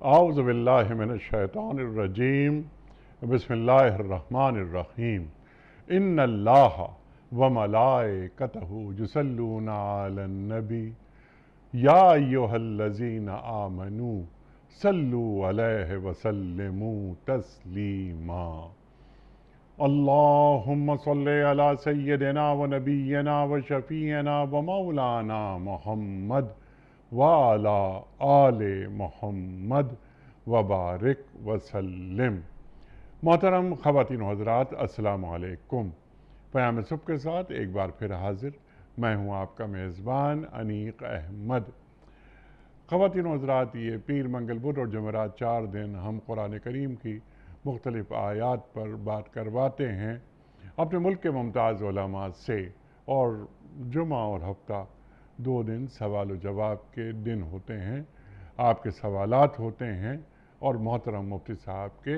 اعوذ باللہ من الشیطان الرجیم بسم اللہ الرحمن الرحیم ان اللہ وملائکتہ یصلون علی النبی یا ایہا الذین آمنوا صلوا علیہ وسلموا تسلیما اللہم صلی علی سیدنا و نبینا و شفیعنا و مولانا محمد وعلی آل محمد وبارک وسلم۔ محترم خواتین و حضرات، السلام علیکم۔ پیام صبح کے ساتھ ایک بار پھر حاضر میں ہوں آپ کا میزبان انیق احمد۔ خواتین و حضرات، یہ پیر، منگل، بدھ اور جمعرات 4 دن ہم قرآن کریم کی مختلف آیات پر بات کرواتے ہیں اپنے ملک کے ممتاز علماء سے، اور جمعہ اور ہفتہ 2 دن سوال و جواب کے دن ہوتے ہیں، آپ کے سوالات ہوتے ہیں اور محترم مفتی صاحب کے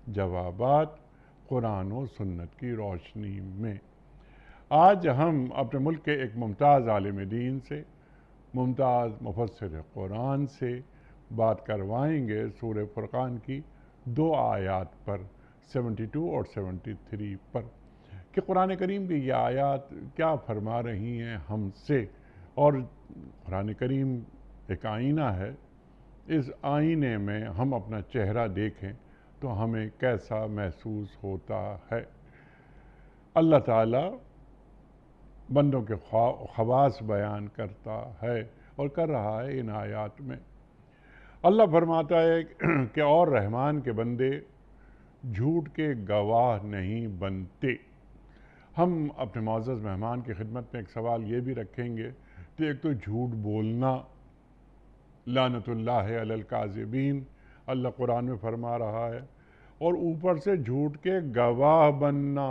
جوابات قرآن و سنت کی روشنی میں۔ آج ہم اپنے ملک کے ایک ممتاز عالم دین سے، ممتاز مفسر قرآن سے بات کروائیں گے سورہ فرقان کی 2 آیات پر، 72 اور 73 پر، کہ قرآن کریم کی یہ آیات کیا فرما رہی ہیں ہم سے۔ اور قرآن کریم ایک آئینہ ہے، اس آئینے میں ہم اپنا چہرہ دیکھیں تو ہمیں کیسا محسوس ہوتا ہے۔ اللہ تعالیٰ بندوں کے خواص بیان کرتا ہے اور کر رہا ہے ان آیات میں۔ اللہ فرماتا ہے کہ اور رحمان کے بندے جھوٹ کے گواہ نہیں بنتے۔ ہم اپنے معزز مہمان کی خدمت میں ایک سوال یہ بھی رکھیں گے کہ ایک تو جھوٹ بولنا، لعنت اللہ علی الکاذبین، اللہ قرآن میں فرما رہا ہے، اور اوپر سے جھوٹ کے گواہ بننا،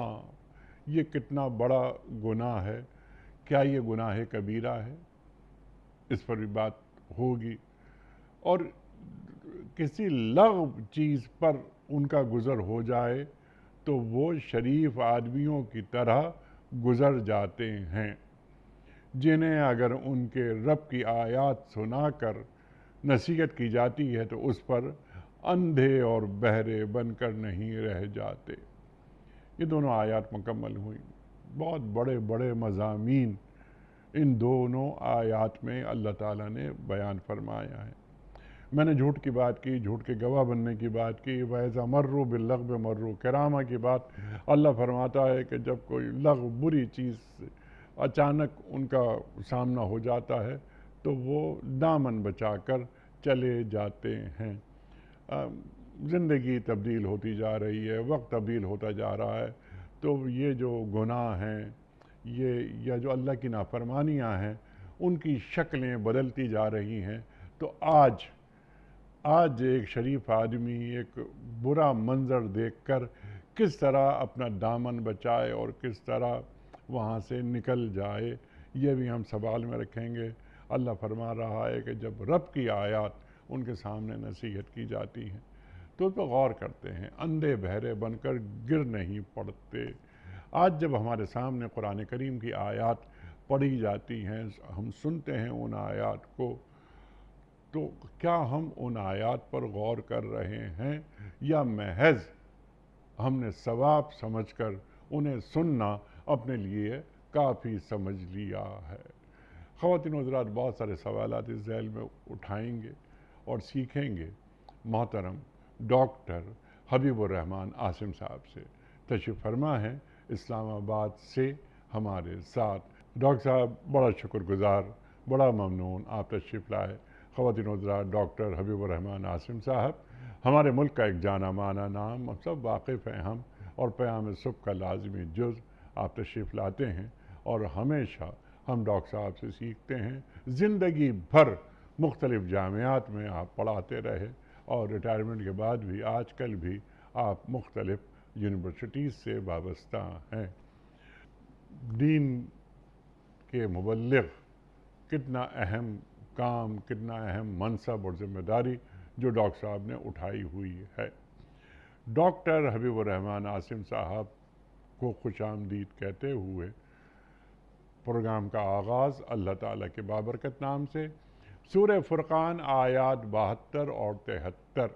یہ کتنا بڑا گناہ ہے۔ کیا یہ گناہ کبیرہ ہے؟ اس پر بھی بات ہوگی۔ اور کسی لغو چیز پر ان کا گزر ہو جائے تو وہ شریف آدمیوں کی طرح گزر جاتے ہیں، جنہیں اگر ان کے رب کی آیات سنا کر نصیحت کی جاتی ہے تو اس پر اندھے اور بہرے بن کر نہیں رہ جاتے۔ یہ دونوں آیات مکمل ہوئی، بہت بڑے بڑے مضامین ان دونوں آیات میں اللہ تعالیٰ نے بیان فرمایا ہے۔ میں نے جھوٹ کی بات کی، جھوٹ کے گواہ بننے کی بات کی، وَإِذَا مَرُّوا بِاللَّغْوِ مَرُّوا كِرَامًا کی بات۔ اللہ فرماتا ہے کہ جب کوئی لغو، بری چیز اچانک ان کا سامنا ہو جاتا ہے تو وہ دامن بچا کر چلے جاتے ہیں۔ زندگی تبدیل ہوتی جا رہی ہے، وقت تبدیل ہوتا جا رہا ہے، تو یہ جو گناہ ہیں، یا جو اللہ کی نافرمانیاں ہیں، ان کی شکلیں بدلتی جا رہی ہیں۔ تو آج ایک شریف آدمی ایک برا منظر دیکھ کر کس طرح اپنا دامن بچائے اور کس طرح وہاں سے نکل جائے، یہ بھی ہم سوال میں رکھیں گے۔ اللہ فرما رہا ہے کہ جب رب کی آیات ان کے سامنے نصیحت کی جاتی ہیں تو اس پر غور کرتے ہیں، اندھے بہرے بن کر گر نہیں پڑتے۔ آج جب ہمارے سامنے قرآن کریم کی آیات پڑھی جاتی ہیں، ہم سنتے ہیں ان آیات کو، تو کیا ہم ان آیات پر غور کر رہے ہیں یا محض ہم نے ثواب سمجھ کر انہیں سننا اپنے لیے کافی سمجھ لیا ہے؟ خواتین و حضرات، بہت سارے سوالات اس ذیل میں اٹھائیں گے اور سیکھیں گے محترم ڈاکٹر حبیب الرحمان عاصم صاحب سے۔ تشریف فرما ہے اسلام آباد سے ہمارے ساتھ۔ ڈاکٹر صاحب، بڑا شکر گزار، بڑا ممنون آپ تشریف لائے۔ خواتین و حضرات، ڈاکٹر حبیب الرحمان عاصم صاحب ہمارے ملک کا ایک جانا مانا نام، سب واقف ہیں ہم، اور پیام صبح کا لازمی جز آپ تشریف لاتے ہیں، اور ہمیشہ ہم ڈاکٹر صاحب سے سیکھتے ہیں۔ زندگی بھر مختلف جامعات میں آپ پڑھاتے رہے، اور ریٹائرمنٹ کے بعد بھی آج کل بھی آپ مختلف یونیورسٹیز سے وابستہ ہیں۔ دین کے مبلغ، کتنا اہم کام، کتنا اہم منصب اور ذمہ داری جو ڈاکٹر صاحب نے اٹھائی ہوئی ہے۔ ڈاکٹر حبیب الرحمان عاصم صاحب کو خوش آمدید کہتے ہوئے پروگرام کا آغاز اللہ تعالیٰ کے بابرکت نام سے، سورہ فرقان آیات 72 اور 73۔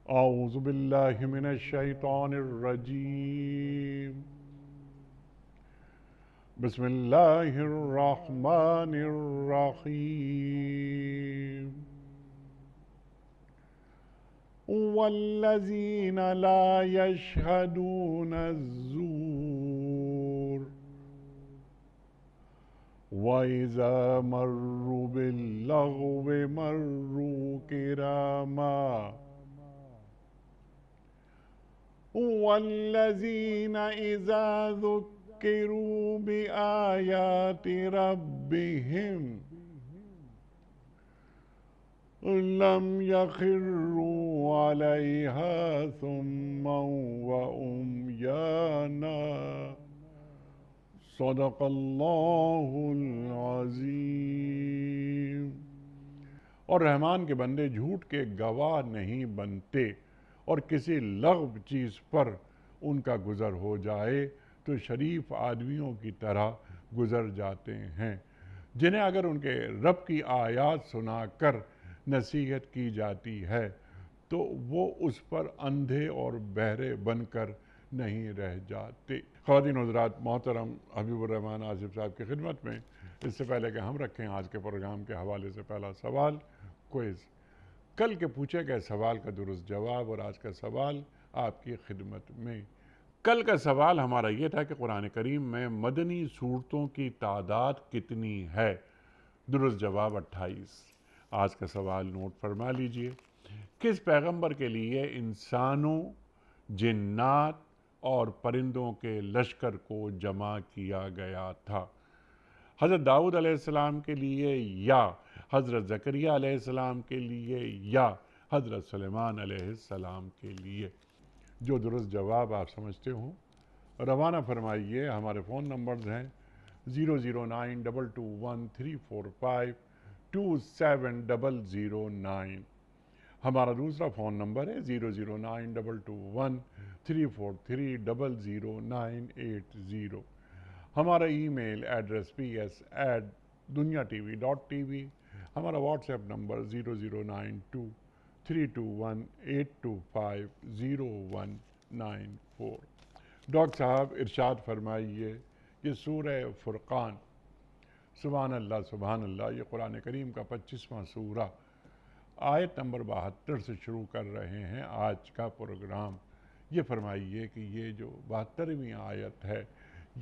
اعوذ باللہ من الشیطان الرجیم، بسم اللہ الرحمن الرحیم۔ والذین لا یشہدون الزور وَإِذَا مَرُّوا بِاللَّغْوِ مَرُّوا كِرَامًا وَالَّذِينَ إِذَا ذُكِّرُوا بِآيَاتِ رَبِّهِمْ لَمْ يَخِرُّوا عَلَيْهَا صُمًّا وَعُمْيَانًا۔ صدق اللہ العظیم۔ اور رحمان کے بندے جھوٹ کے گواہ نہیں بنتے، اور کسی لغو چیز پر ان کا گزر ہو جائے تو شریف آدمیوں کی طرح گزر جاتے ہیں، جنہیں اگر ان کے رب کی آیات سنا کر نصیحت کی جاتی ہے تو وہ اس پر اندھے اور بہرے بن کر نہیں رہ جاتے۔ خواتین و حضرات، محترم حبیب الرحمان آصف صاحب کی خدمت میں اس سے پہلے کہ ہم رکھیں آج کے پروگرام کے حوالے سے پہلا سوال، کوئز۔ کل کے پوچھے گئے سوال کا درست جواب اور آج کا سوال آپ کی خدمت میں۔ کل کا سوال ہمارا یہ تھا کہ قرآن کریم میں مدنی صورتوں کی تعداد کتنی ہے؟ درست جواب 28۔ آج کا سوال نوٹ فرما لیجئے۔ کس پیغمبر کے لیے انسانوں، جنات اور پرندوں کے لشکر کو جمع کیا گیا تھا؟ حضرت داؤد علیہ السلام کے لیے، یا حضرت زکریا علیہ السلام کے لیے، یا حضرت سلیمان علیہ السلام کے لیے؟ جو درست جواب آپ سمجھتے ہوں روانہ فرمائیے۔ ہمارے فون نمبرز ہیں 0092243452709۔ ہمارا دوسرا فون نمبر ہے 0092234300980۔ ہمارا ای میل ایڈریس ps@duniatv.tv۔ ہمارا واٹس ایپ نمبر 009232182509194۔ ڈاکٹر صاحب ارشاد فرمائیے کہ سورہ فرقان، سبحان اللہ سبحان اللہ، یہ قرآن کریم کا 25واں سورہ، آیت نمبر 72 سے شروع کر رہے ہیں آج کا پروگرام۔ یہ فرمائیے کہ یہ جو 72ویں آیت ہے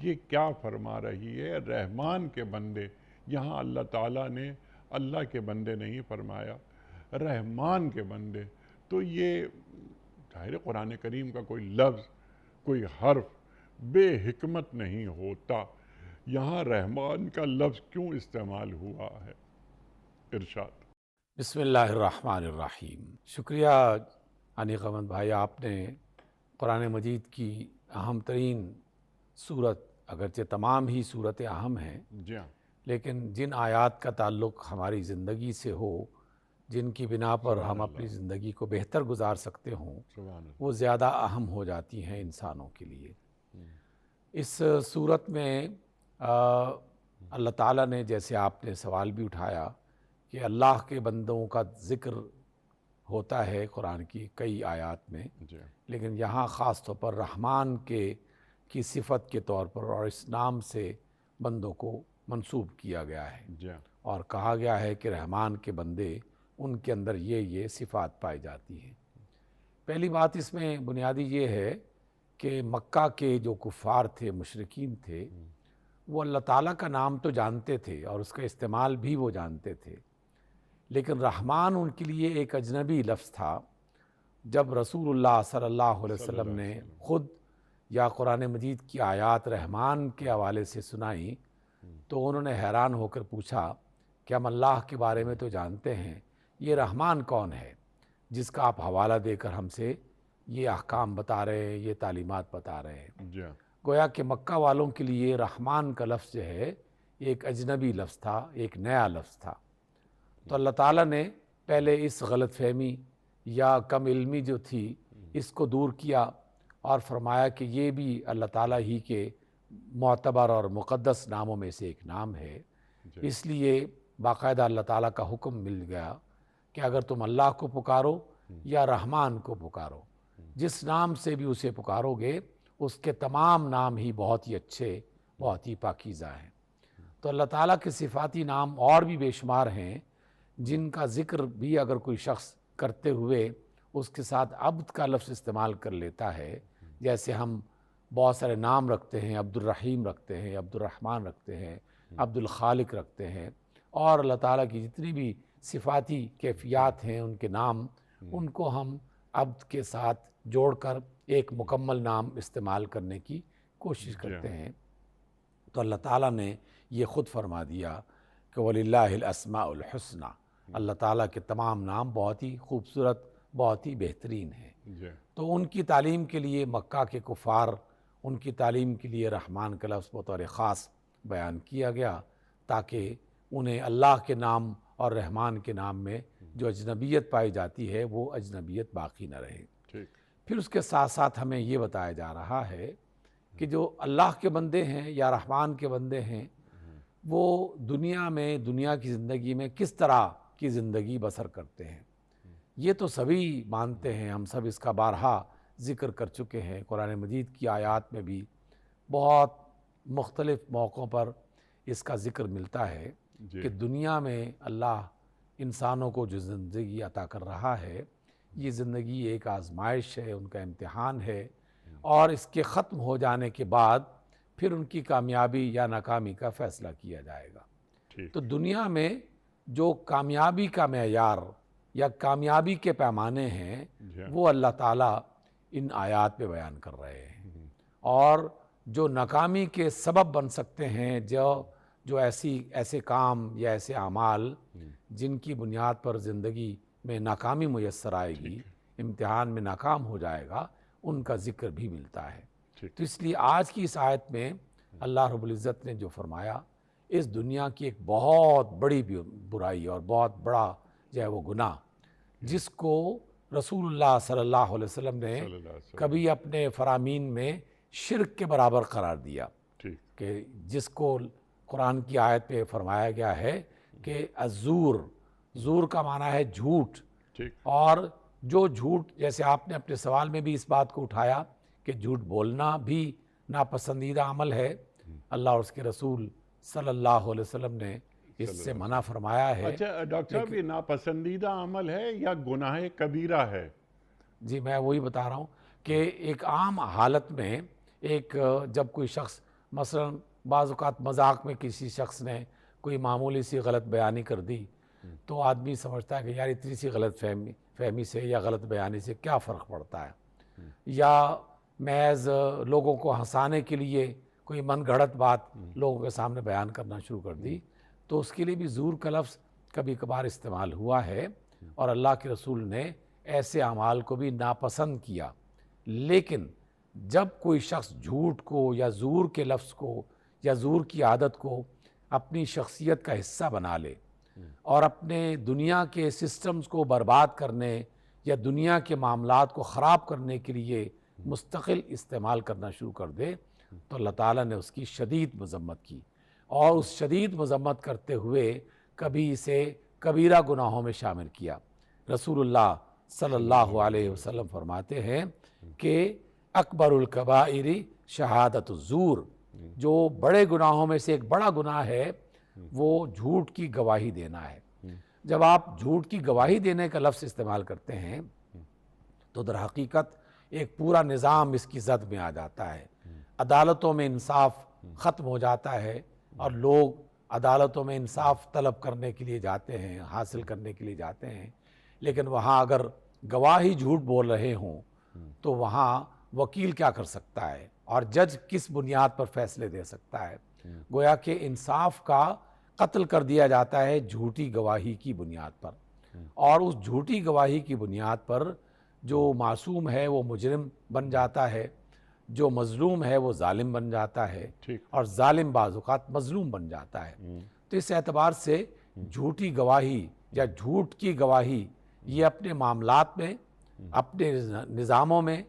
یہ کیا فرما رہی ہے؟ رحمان کے بندے، یہاں اللہ تعالیٰ نے اللہ کے بندے نہیں فرمایا، رحمان کے بندے، تو یہ ظاہر قرآن کریم کا کوئی لفظ، کوئی حرف بے حکمت نہیں ہوتا، یہاں رحمان کا لفظ کیوں استعمال ہوا ہے؟ ارشاد۔ بسم اللہ الرحمن الرحیم۔ شکریہ انیق احمد بھائی، آپ نے قرآن مجید کی اہم ترین صورت، اگرچہ تمام ہی صورتیں اہم ہیں، جی ہاں، لیکن جن آیات کا تعلق ہماری زندگی سے ہو، جن کی بنا پر ہم اپنی زندگی کو بہتر گزار سکتے ہوں، وہ زیادہ اہم ہو جاتی ہیں انسانوں کے لیے۔ اس صورت میں اللہ تعالیٰ نے، جیسے آپ نے سوال بھی اٹھایا کہ اللہ کے بندوں کا ذکر ہوتا ہے قرآن کی کئی آیات میں، لیکن یہاں خاص طور پر رحمان کی صفت کے طور پر اور اس نام سے بندوں کو منسوب کیا گیا ہے، اور کہا گیا ہے کہ رحمان کے بندے، ان کے اندر یہ صفات پائی جاتی ہیں۔ پہلی بات اس میں بنیادی یہ ہے کہ مکہ کے جو کفار تھے، مشرکین تھے، وہ اللہ تعالیٰ کا نام تو جانتے تھے اور اس کا استعمال بھی وہ جانتے تھے، لیکن رحمان ان کے لیے ایک اجنبی لفظ تھا۔ جب رسول اللہ صلی اللہ علیہ وسلم نے خود یا قرآن مجید کی آیات رحمان کے حوالے سے سنائی تو انہوں نے حیران ہو کر پوچھا کہ ہم اللہ کے بارے میں تو جانتے ہیں، یہ رحمان کون ہے جس کا آپ حوالہ دے کر ہم سے یہ احکام بتا رہے ہیں، یہ تعلیمات بتا رہے ہیں؟ گویا کہ مکہ والوں کے لیے رحمان کا لفظ جو ہے ایک اجنبی لفظ تھا، ایک نیا لفظ تھا۔ تو اللہ تعالیٰ نے پہلے اس غلط فہمی یا کم علمی جو تھی اس کو دور کیا اور فرمایا کہ یہ بھی اللہ تعالیٰ ہی کے معتبر اور مقدس ناموں میں سے ایک نام ہے، اس لیے باقاعدہ اللہ تعالیٰ کا حکم مل گیا کہ اگر تم اللہ کو پکارو یا رحمان کو پکارو، جس نام سے بھی اسے پکارو گے اس کے تمام نام ہی بہت ہی اچھے، بہت ہی پاکیزہ ہیں۔ تو اللہ تعالیٰ کے صفاتی نام اور بھی بے شمار ہیں جن کا ذکر بھی اگر کوئی شخص کرتے ہوئے اس کے ساتھ عبد کا لفظ استعمال کر لیتا ہے، جیسے ہم بہت سارے نام رکھتے ہیں، عبد الرحیم رکھتے ہیں، عبد الرحمن رکھتے ہیں، عبد الخالق رکھتے ہیں، اور اللہ تعالیٰ کی جتنی بھی صفاتی کیفیات ہیں ان کے نام، ان کو ہم عبد کے ساتھ جوڑ کر ایک مکمل نام استعمال کرنے کی کوشش کرتے ہیں۔ تو اللہ تعالیٰ نے یہ خود فرما دیا کہ وَلِلَّهِ الْأَسْمَاءُ الْحُسْنَى، اللہ تعالیٰ کے تمام نام بہت ہی خوبصورت، بہت ہی بہترین ہیں۔ تو ان کی تعلیم کے لیے مکہ کے کفار، ان کی تعلیم کے لیے رحمان کا لفظ بطور خاص بیان کیا گیا تاکہ انہیں اللہ کے نام اور رحمان کے نام میں جو اجنبیت پائی جاتی ہے وہ اجنبیت باقی نہ رہے۔ پھر اس کے ساتھ ساتھ ہمیں یہ بتایا جا رہا ہے کہ جو اللہ کے بندے ہیں یا رحمان کے بندے ہیں وہ دنیا میں، دنیا کی زندگی میں کس طرح کی زندگی بسر کرتے ہیں، یہ تو سبھی مانتے ہیں، ہم سب اس کا بارہا ذکر کر چکے ہیں۔ قرآن مجید کی آیات میں بھی بہت مختلف موقعوں پر اس کا ذکر ملتا ہے کہ دنیا میں اللہ انسانوں کو جو زندگی عطا کر رہا ہے یہ زندگی ایک آزمائش ہے، ان کا امتحان ہے، اور اس کے ختم ہو جانے کے بعد پھر ان کی کامیابی یا ناکامی کا فیصلہ کیا جائے گا۔ تو دنیا میں جو کامیابی کا معیار یا کامیابی کے پیمانے ہیں وہ اللہ تعالیٰ ان آیات پہ بیان کر رہے ہیں، اور جو ناکامی کے سبب بن سکتے ہیں، جو ایسے کام یا ایسے اعمال جن کی بنیاد پر زندگی میں ناکامی میسر آئے گی، امتحان میں ناکام ہو جائے گا، ان کا ذکر بھی ملتا ہے۔ تو اس لیے آج کی اس آیت میں اللہ رب العزت نے جو فرمایا، اس دنیا کی ایک بہت بڑی برائی اور بہت بڑا جو ہے وہ گناہ، جس کو رسول اللہ صلی اللہ علیہ وسلم نے کبھی اپنے فرامین میں شرک کے برابر قرار دیا، کہ جس کو قرآن کی آیت پہ فرمایا گیا ہے کہ الزور، زور کا معنی ہے جھوٹ، اور جو جھوٹ، جیسے آپ نے اپنے سوال میں بھی اس بات کو اٹھایا کہ جھوٹ بولنا بھی ناپسندیدہ عمل ہے، اللہ اور اس کے رسول صلی اللہ علیہ وسلم نے اس سے منع فرمایا ہے۔ اچھا ڈاکٹر صاحب، یہ ناپسندیدہ عمل ہے یا گناہ کبیرہ ہے؟ جی میں وہی بتا رہا ہوں کہ ایک عام حالت میں جب کوئی شخص مثلا بعض اوقات مذاق میں کسی شخص نے کوئی معمولی سی غلط بیانی کر دی تو آدمی سمجھتا ہے کہ یار اتنی سی غلط فہمی سے یا غلط بیانی سے کیا فرق پڑتا ہے، یا محض لوگوں کو ہنسانے کے لیے کوئی من گھڑت بات لوگوں کے سامنے بیان کرنا شروع کر دی، تو اس کے لیے بھی زور کا لفظ کبھی کبھار استعمال ہوا ہے، اور اللہ کے رسول نے ایسے اعمال کو بھی ناپسند کیا۔ لیکن جب کوئی شخص جھوٹ کو یا زور کے لفظ کو یا زور کی عادت کو اپنی شخصیت کا حصہ بنا لے اور اپنے دنیا کے سسٹمز کو برباد کرنے یا دنیا کے معاملات کو خراب کرنے کے لیے مستقل استعمال کرنا شروع کر دے، تو اللہ تعالیٰ نے اس کی شدید مذمت کی، اور اس شدید مذمت کرتے ہوئے کبھی اسے کبیرہ گناہوں میں شامل کیا۔ رسول اللہ صلی اللہ علیہ وسلم فرماتے ہیں کہ اکبر الکبائر شہادت الزور، جو بڑے گناہوں میں سے ایک بڑا گناہ ہے وہ جھوٹ کی گواہی دینا ہے۔ جب آپ جھوٹ کی گواہی دینے کا لفظ استعمال کرتے ہیں تو در حقیقت ایک پورا نظام اس کی زد میں آ جاتا ہے، عدالتوں میں انصاف ختم ہو جاتا ہے، اور لوگ عدالتوں میں انصاف طلب کرنے کے لیے جاتے ہیں، حاصل کرنے کے لیے جاتے ہیں، لیکن وہاں اگر گواہی جھوٹ بول رہے ہوں تو وہاں وکیل کیا کر سکتا ہے اور جج کس بنیاد پر فیصلے دے سکتا ہے؟ گویا کہ انصاف کا قتل کر دیا جاتا ہے جھوٹی گواہی کی بنیاد پر، اور اس جھوٹی گواہی کی بنیاد پر جو معصوم ہے وہ مجرم بن جاتا ہے، جو مظلوم ہے وہ ظالم بن جاتا ہے، اور ظالم بعض اوقات مظلوم بن جاتا ہے۔ تو اس اعتبار سے جھوٹی گواہی یا جھوٹ کی گواہی یہ اپنے معاملات میں، اپنے نظاموں میں،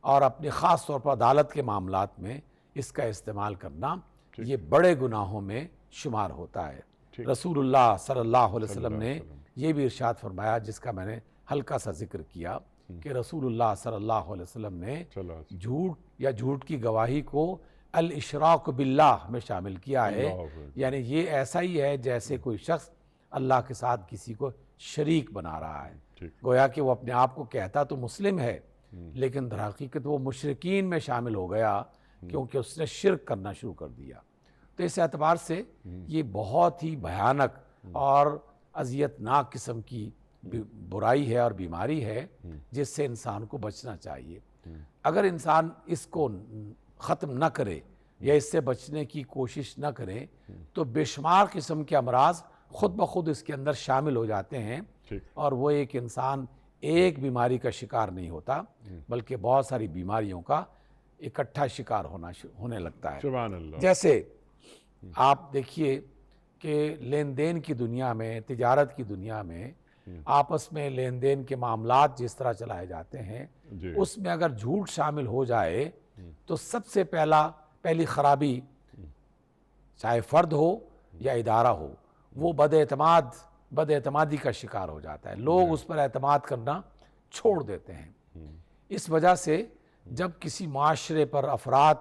اور اپنے خاص طور پر عدالت کے معاملات میں اس کا استعمال کرنا یہ بڑے گناہوں میں شمار ہوتا ہے۔ رسول اللہ صلی اللہ علیہ وسلم نے یہ بھی ارشاد فرمایا، جس کا میں نے ہلکا سا ذکر کیا، کہ رسول اللہ صلی اللہ علیہ وسلم نے جھوٹ یا جھوٹ کی گواہی کو الاشراک باللہ میں شامل کیا ہے، یعنی یہ ایسا ہی ہے جیسے کوئی شخص اللہ کے ساتھ کسی کو شریک بنا رہا ہے، گویا کہ وہ اپنے آپ کو کہتا تو مسلم ہے لیکن در حقیقت وہ مشرکین میں شامل ہو گیا کیونکہ اس نے شرک کرنا شروع کر دیا۔ تو اس اعتبار سے یہ بہت ہی بھیانک اور اذیت ناک قسم کی برائی ہے اور بیماری ہے جس سے انسان کو بچنا چاہیے۔ اگر انسان اس کو ختم نہ کرے یا اس سے بچنے کی کوشش نہ کرے تو بے شمار قسم کے امراض خود بخود اس کے اندر شامل ہو جاتے ہیں، اور وہ ایک انسان ایک بیماری کا شکار نہیں ہوتا بلکہ بہت ساری بیماریوں کا اکٹھا شکار ہونے لگتا ہے۔ سبحان اللہ۔ جیسے آپ دیکھیے کہ لین دین کی دنیا میں، تجارت کی دنیا میں آپس میں لین دین کے معاملات جس طرح چلائے جاتے ہیں، اس میں اگر جھوٹ شامل ہو جائے تو سب سے پہلی خرابی، چاہے فرد ہو یا ادارہ ہو، وہ بد اعتمادی کا شکار ہو جاتا ہے، لوگ اس پر اعتماد کرنا چھوڑ دیتے ہیں۔ اس وجہ سے جب کسی معاشرے پر افراد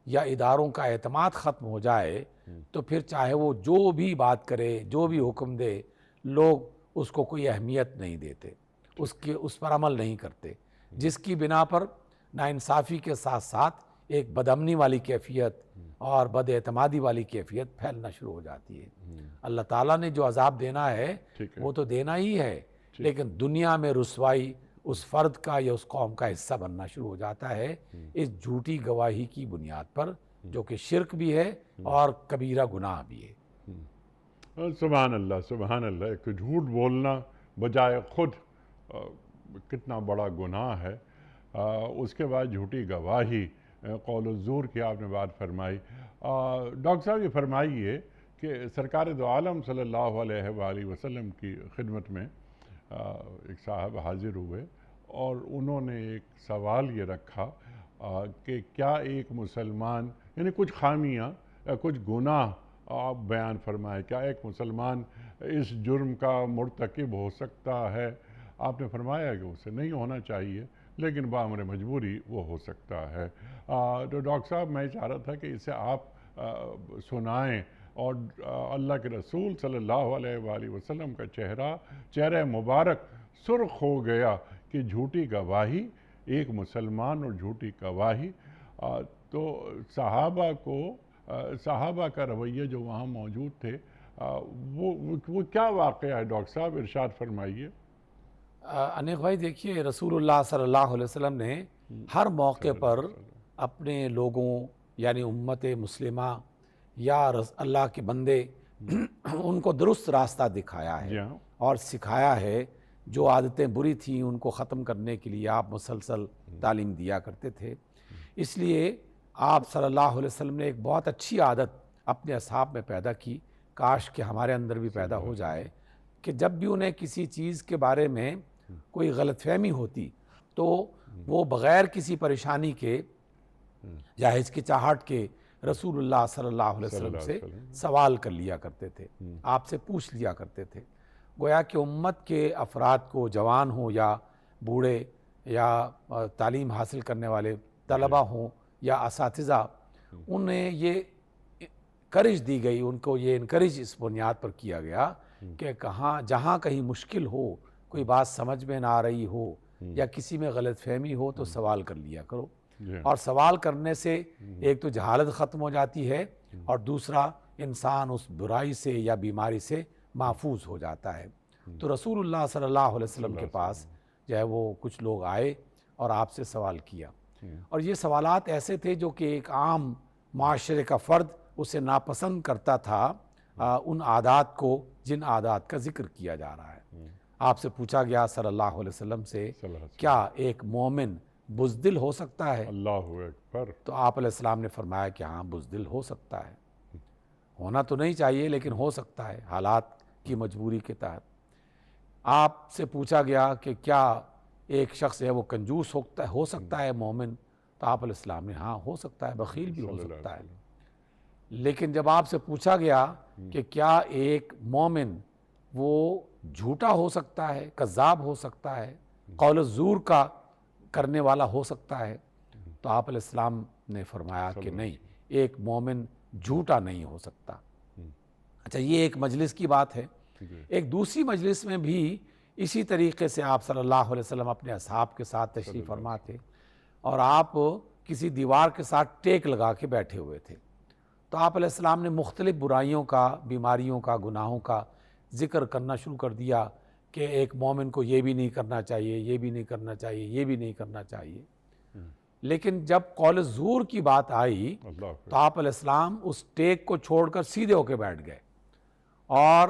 یا اداروں کا اعتماد ختم ہو جائے تو پھر چاہے وہ جو بھی بات کرے، جو بھی حکم دے، لوگ اس کو کوئی اہمیت نہیں دیتے، اس پر عمل نہیں کرتے، جس کی بنا پر ناانصافی کے ساتھ ساتھ ایک بد امنی والی کیفیت اور بد اعتمادی والی کیفیت پھیلنا شروع ہو جاتی ہے۔ اللہ تعالیٰ نے جو عذاب دینا ہے وہ تو دینا ہی ہے، لیکن دنیا میں رسوائی اس فرد کا یا اس قوم کا حصہ بننا شروع ہو جاتا ہے اس جھوٹی گواہی کی بنیاد پر، جو کہ شرک بھی ہے اور کبیرہ گناہ بھی ہے۔ سبحان اللہ، سبحان اللہ۔ ایک جھوٹ بولنا بجائے خود کتنا بڑا گناہ ہے، اس کے بعد جھوٹی گواہی، قول الزور کی آپ نے بات فرمائی۔ ڈاکٹر صاحب یہ فرمائیے کہ سرکار دو عالم صلی اللہ علیہ وآلہ وسلم کی خدمت میں ایک صاحب حاضر ہوئے اور انہوں نے ایک سوال یہ رکھا کہ کیا ایک مسلمان، یعنی کچھ خامیاں یا کچھ گناہ آپ بیان فرمائے، کیا ایک مسلمان اس جرم کا مرتکب ہو سکتا ہے؟ آپ نے فرمایا کہ اسے نہیں ہونا چاہیے لیکن بامر مجبوری وہ ہو سکتا ہے۔ تو ڈاکٹر صاحب میں چاہ رہا تھا کہ اسے آپ سنائیں، اور اللہ کے رسول صلی اللہ علیہ وآلہ وسلم کا چہرہ مبارک سرخ ہو گیا کہ جھوٹی گواہی، ایک مسلمان اور جھوٹی گواہی۔ تو صحابہ کا رویہ جو وہاں موجود تھے، وہ کیا واقعہ ہے ڈاکٹر صاحب؟ ارشاد فرمائیے۔ انیق بھائی دیکھیے، رسول اللہ صلی اللہ علیہ وسلم نے ہر موقع پر اپنے لوگوں یعنی امت مسلمہ یا اللہ کے بندے ان کو درست راستہ دکھایا ہے اور سکھایا ہے۔ جو عادتیں بری تھیں ان کو ختم کرنے کے لیے آپ مسلسل تعلیم دیا کرتے تھے۔ اس لیے آپ صلی اللہ علیہ وسلم نے ایک بہت اچھی عادت اپنے اصحاب میں پیدا کی، کاش کہ ہمارے اندر بھی پیدا ہو جائے، کہ جب بھی انہیں کسی چیز کے بارے میں کوئی غلط فہمی ہوتی تو وہ بغیر کسی پریشانی کے یا ہچکچاہٹ کے رسول اللہ صلی اللہ علیہ وسلم سے سوال کر لیا کرتے تھے، آپ سے پوچھ لیا کرتے تھے۔ گویا کہ امت کے افراد کو، جوان ہوں یا بوڑھے یا تعلیم حاصل کرنے والے طلبہ ہوں یا اساتذہ، انہیں یہ انکریج دی گئی، ان کو یہ انکریج اس بنیاد پر کیا گیا کہ جہاں کہیں مشکل ہو، کوئی بات سمجھ میں نہ آ رہی ہو یا کسی میں غلط فہمی ہو تو سوال کر لیا کرو، اور سوال کرنے سے ایک تو جہالت ختم ہو جاتی ہے اور دوسرا انسان اس برائی سے یا بیماری سے محفوظ ہو جاتا ہے۔ تو رسول اللہ صلی اللہ علیہ وسلم کے پاس جو ہے وہ کچھ لوگ آئے اور آپ سے سوال کیا، اور یہ سوالات ایسے تھے جو کہ ایک عام معاشرے کا فرد اسے ناپسند کرتا تھا، ان عادات کو جن عادات کا ذکر کیا جا رہا ہے۔ آپ سے پوچھا گیا صلی اللہ علیہ وسلم سے، کیا ایک مومن بزدل ہو سکتا ہے؟ اللہ اکبر۔ تو آپ علیہ السلام نے فرمایا کہ ہاں بزدل ہو سکتا ہے، ہونا تو نہیں چاہیے لیکن ہو سکتا ہے حالات کی مجبوری کے تحت۔ آپ سے پوچھا گیا کہ کیا ایک شخص ہے وہ کنجوس ہو سکتا ہے مومن؟ تو آپ علیہ السلام نے ہاں ہو سکتا ہے، بخیل بھی ہو سکتا ہے، لیکن جب آپ سے پوچھا گیا کہ کیا ایک مومن وہ جھوٹا ہو سکتا ہے، کذاب ہو سکتا ہے، قول الزور کا کرنے والا ہو سکتا ہے، تو آپ علیہ السلام نے فرمایا کہ نہیں، ایک مومن جھوٹا نہیں ہو سکتا۔ اچھا، یہ ایک مجلس کی بات ہے۔ ایک دوسری مجلس میں بھی اسی طریقے سے آپ صلی اللہ علیہ وسلم اپنے اصحاب کے ساتھ تشریف فرما تھے، اور آپ کسی دیوار کے ساتھ ٹیک لگا کے بیٹھے ہوئے تھے۔ تو آپ علیہ السلام نے مختلف برائیوں کا، بیماریوں کا، گناہوں کا ذکر کرنا شروع کر دیا کہ ایک مومن کو یہ بھی نہیں کرنا چاہیے، یہ بھی نہیں کرنا چاہیے، یہ بھی نہیں کرنا چاہیے۔ لیکن جب قول الزور کی بات آئی تو آپ علیہ السلام اس ٹیک کو چھوڑ کر سیدھے ہو کے بیٹھ گئے اور